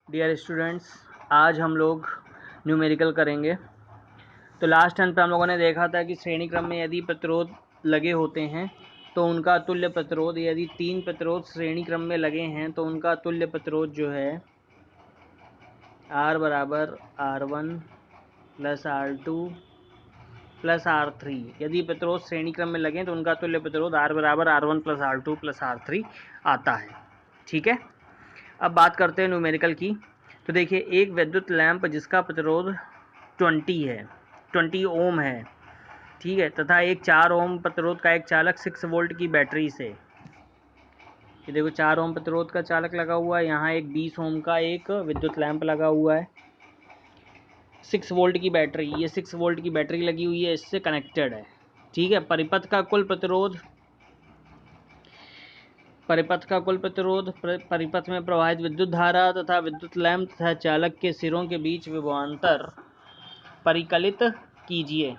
Dear students, आज हम लोग न्यूमेरिकल करेंगे। तो लास्ट टाइम पे हम लोगों ने देखा था कि श्रेणी क्रम में यदि प्रतिरोध लगे होते हैं तो उनका तुल्य प्रतिरोध, यदि 3 प्रतिरोध श्रेणी क्रम में लगे हैं तो उनका तुल्य प्रतिरोध जो है R बराबर R1 plus R2 plus R3। यदि प्रतिरोध श्रेणी क्रम में लगे तो उनका तुल्य प्रतिरोध R बराबर R1 plus R2 plus R3 आता है। ठीक है, अब बात करते हैं न्यूमेरिकल की। तो देखिए, एक विद्युत लैंप जिसका प्रतिरोध 20 ओम है, ठीक है, तथा एक 4 ओम प्रतिरोध का एक चालक 6 वोल्ट की बैटरी से, ये देखो 4 ओम प्रतिरोध का चालक लगा हुआ है, यहाँ एक 20 ओम का एक विद्युत लैंप लगा हुआ है, 6 वोल्ट की बैटरी, ये 6 वोल्ट की बैटरी लगी हुई है, इससे कनेक्टेड है। ठीक है, परिपथ का कुल प्रतिरोध, परिपथ में प्रवाहित विद्युत धारा तथा विद्युत लैंप तथा चालक के सिरों के बीच विभवांतर परिकलित कीजिए।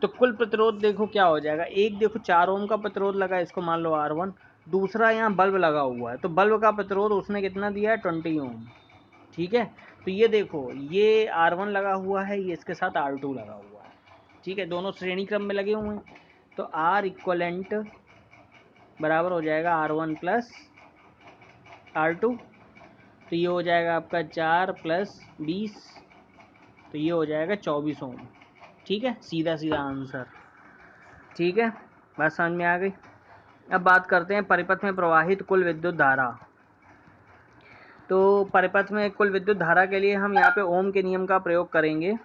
तो कुल प्रतिरोध देखो क्या हो जाएगा। एक देखो 4 ओम का प्रतिरोध लगा, इसको मान लो R1। दूसरा यहाँ बल्ब लगा हुआ है, तो बल्ब का प्रतिरोध उसने कितना दिया है, 20 ओम। ठीक है, तो ये देखो, ये R1 लगा हुआ है, ये इसके साथ R2 लगा हुआ है। ठीक है, दोनों श्रेणी क्रम में लगे हुए हैं, तो R इक्वलेंट बराबर हो जाएगा R1 प्लस R2। तो ये हो जाएगा आपका 4 प्लस 20, तो ये हो जाएगा 24 ओम। ठीक है, सीधा सीधा आंसर। ठीक है, बात समझ में आ गई। अब बात करते हैं परिपथ में प्रवाहित कुल विद्युत धारा। तो परिपथ में कुल विद्युत धारा के लिए हम यहाँ पे ओम के नियम का प्रयोग करेंगे।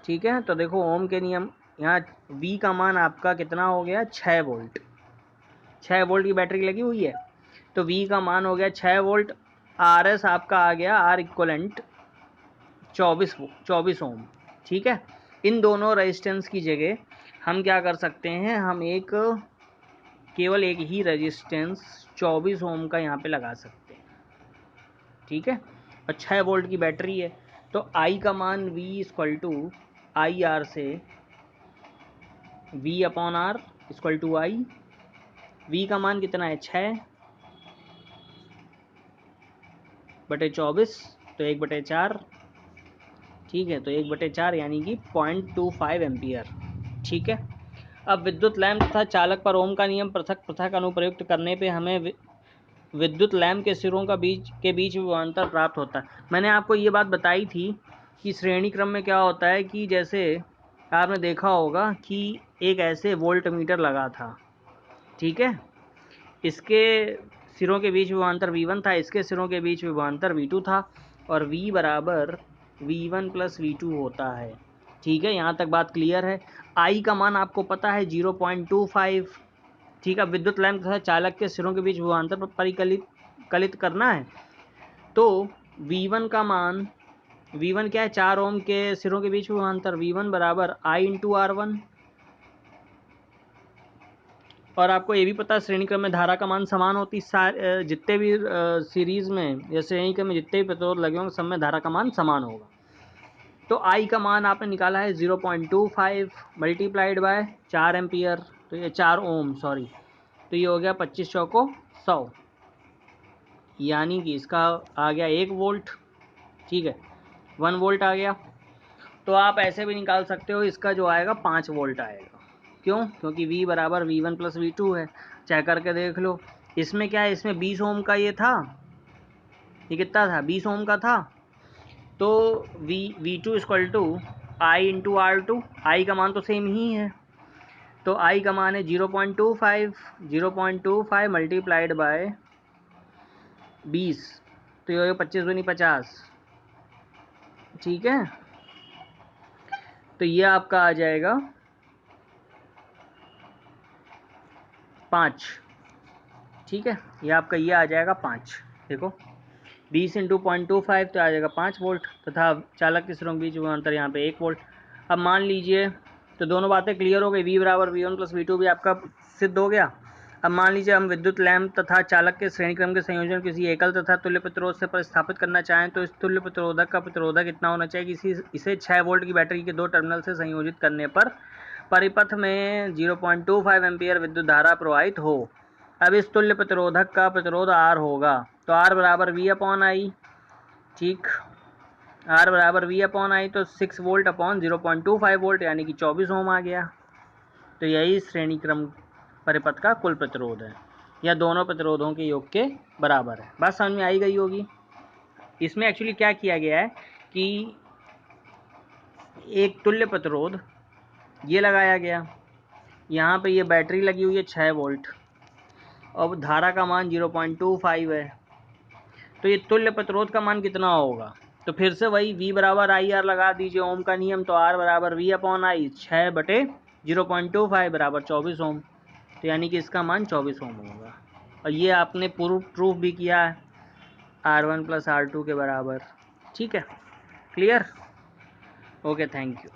ठीक है, तो देखो ओम के नियम, यहाँ V का मान आपका कितना हो गया, 6 वोल्ट। 6 वोल्ट की बैटरी लगी हुई है, तो V का मान हो गया 6 वोल्ट। RS आपका आ गया R इक्वलेंट 24 ओम। ठीक है, इन दोनों रेजिस्टेंस की जगह हम क्या कर सकते हैं, हम केवल एक ही रेजिस्टेंस 24 ओम का यहाँ पे लगा सकते हैं। ठीक है, और 6 वोल्ट की बैटरी है, तो I का मान V equal to I R से V upon R equal to I। V का मान कितना है, 6 बटे 24, तो 1/4। ठीक है, तो 1/4 यानी कि 0.25 एम्पियर। ठीक है, अब विद्युत लैंप तथा चालक पर ओम का नियम पृथक पृथक अनुप्रयुक्त करने पे हमें विद्युत लैंप के सिरों के बीच विभवांतर प्राप्त होता है। मैंने आपको ये बात बताई थी कि श्रेणी क्रम में क्या होता है कि जैसे आपने देखा होगा कि एक ऐसे वोल्ट मीटर लगा था। ठीक है, इसके सिरों के बीच विभवांतर V1 था, इसके सिरों के बीच विभवांतर V2 था, और V बराबर V1 प्लस V2 होता है। ठीक है, यहाँ तक बात क्लियर है। I का मान आपको पता है 0.25। ठीक है, विद्युत लैंप तथा चालक के सिरों के बीच विभवांतर पर परिकलित करना है, तो V1 का मान, V1 क्या है, 4 ओम के सिरों के बीच विभवांतर, V1 बराबर I इंटू R1। और आपको ये भी पता है श्रेणी क्रम में धारा का मान समान होती, जितने भी सीरीज में या श्रेणी क्रम में जितने भी प्रतिरोध लगे होंगे सब में धारा का मान समान होगा। तो I का मान आपने निकाला है 0.25 मल्टीप्लाइड बाय 4 एम्पियर, तो ये 4 ओम सॉरी, तो ये हो गया 25 चौको 100, यानी कि इसका आ गया 1 वोल्ट। ठीक है, 1 वोल्ट आ गया। तो आप ऐसे भी निकाल सकते हो, इसका जो आएगा 5 वोल्ट आएगा। क्यों, क्योंकि V बराबर V1 प्लस V2 है। चेक करके देख लो, इसमें क्या है, इसमें 20 ओम का ये था, ये कितना था, 20 ओम का था, तो V2 equal to I into R2। I का मान तो सेम ही है, तो I का मान है 0.25 मल्टीप्लाइड बाय 20, तो ये 25 दूनी 50। ठीक है, तो ये आपका आ जाएगा 5। ठीक है, ये आपका ये आ जाएगा 5। देखो 20 इंटू 0.25 तो आ जाएगा 5 वोल्ट, तथा चालक के सिरों के बीच विभवांतर यहाँ पे 1 वोल्ट। अब मान लीजिए, तो दोनों बातें क्लियर हो गई, V बराबर V1 प्लस V2 भी आपका सिद्ध हो गया। अब मान लीजिए हम विद्युत लैंप तथा चालक के श्रेणी क्रम के संयोजन किसी एकल तथा तुल्य प्रतिरोध से प्रतिस्थापित करना चाहें, तो इस तुल्य प्रतिरोधक का प्रतिरोधक इतना होना चाहिए कि इसे 6 वोल्ट की बैटरी के 2 टर्मिनल से संयोजित करने पर परिपथ में 0.25 एम्पियर विद्युत धारा प्रवाहित हो। अब इस तुल्य प्रतिरोधक का प्रतिरोध R होगा, तो R बराबर V अपॉन I। ठीक। R बराबर V अपॉन आई, तो 6 वोल्ट अपॉन 0.25 वोल्ट यानी कि 24 ओम आ गया। तो यही श्रेणी क्रम परिपथ का कुल प्रतिरोध है, या दोनों प्रतिरोधों के योग के बराबर है। बात समझ में आई गई होगी। इसमें एक्चुअली क्या किया गया है कि एक तुल्य प्रतिरोध ये लगाया गया, यहाँ पे ये बैटरी लगी हुई है 6 वोल्ट, अब धारा का मान 0.25 है, तो ये तुल्य प्रतिरोध का मान कितना होगा? तो फिर से वही V बराबर आई आर लगा दीजिए, ओम का नियम। तो R बराबर V अपॉन आई, 6/0.25 बराबर 24 ओम। तो यानी कि इसका मान 24 ओम होगा। और ये आपने प्रूफ भी किया है R1 + R2 के बराबर। ठीक है, क्लियर? Okay, thank you.